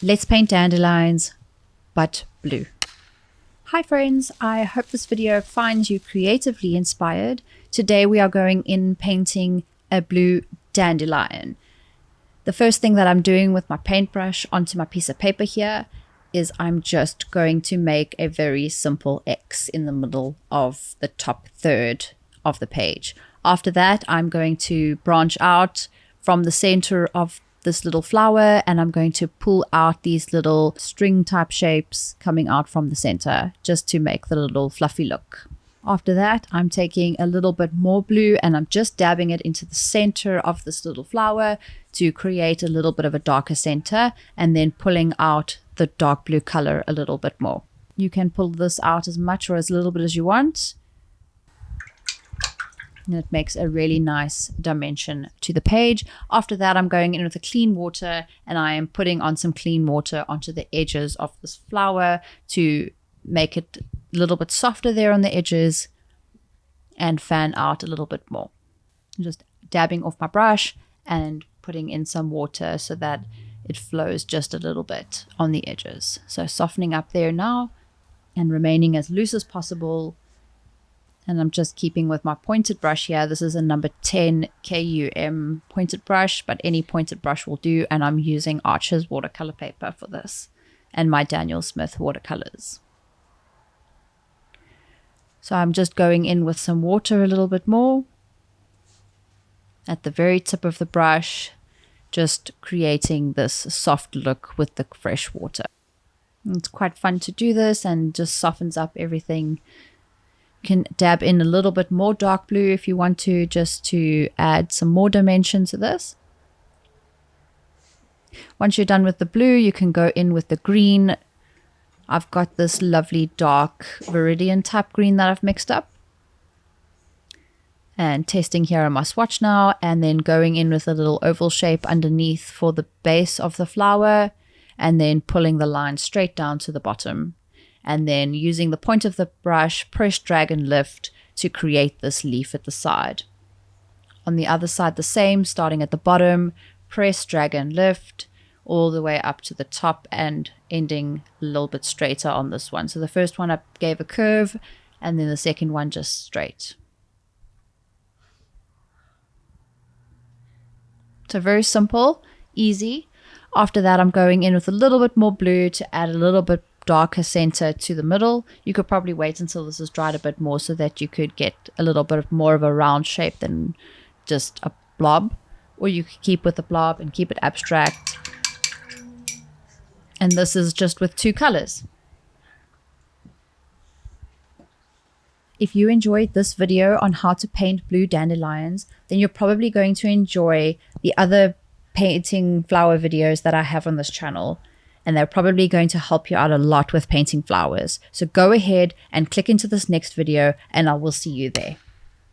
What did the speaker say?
Let's paint dandelions, but blue. Hi friends, I hope this video finds you creatively inspired. Today we are going in painting a blue dandelion. The first thing that I'm doing with my paintbrush onto my piece of paper here is I'm just going to make a very simple X in the middle of the top third of the page. After that, I'm going to branch out from the center of this little flower, and I'm going to pull out these little string type shapes coming out from the center just to make the little fluffy look. After that, I'm taking a little bit more blue and I'm just dabbing it into the center of this little flower to create a little bit of a darker center, and then pulling out the dark blue color a little bit more. You can pull this out as much or as little bit as you want. And it makes a really nice dimension to the page. After that, I'm going in with the clean water and I am putting on some clean water onto the edges of this flower to make it a little bit softer there on the edges and fan out a little bit more. I'm just dabbing off my brush and putting in some water so that it flows just a little bit on the edges. So softening up there now and remaining as loose as possible. And I'm just keeping with my pointed brush here. This is a number 10 K.U.M pointed brush, but any pointed brush will do. And I'm using Archer's watercolor paper for this and my Daniel Smith watercolors. So I'm just going in with some water a little bit more at the very tip of the brush, just creating this soft look with the fresh water. And it's quite fun to do this and just softens up everything. You can dab in a little bit more dark blue if you want to, just to add some more dimension to this. Once you're done with the blue, you can go in with the green. I've got this lovely dark Viridian type green that I've mixed up. And testing here on my swatch now, and then going in with a little oval shape underneath for the base of the flower, and then pulling the line straight down to the bottom. And then using the point of the brush, press, drag, and lift to create this leaf at the side. On the other side, the same, starting at the bottom, press, drag, and lift all the way up to the top and ending a little bit straighter on this one. So the first one I gave a curve, and then the second one just straight. So very simple, easy. After that, I'm going in with a little bit more blue to add a little bit darker center to the middle. You could probably wait until this is dried a bit more so that you could get a little bit more of a round shape than just a blob. Or you could keep with the blob and keep it abstract. And this is just with two colors. If you enjoyed this video on how to paint blue dandelions, then you're probably going to enjoy the other painting flower videos that I have on this channel. And they're probably going to help you out a lot with painting flowers. So go ahead and click into this next video and I will see you there.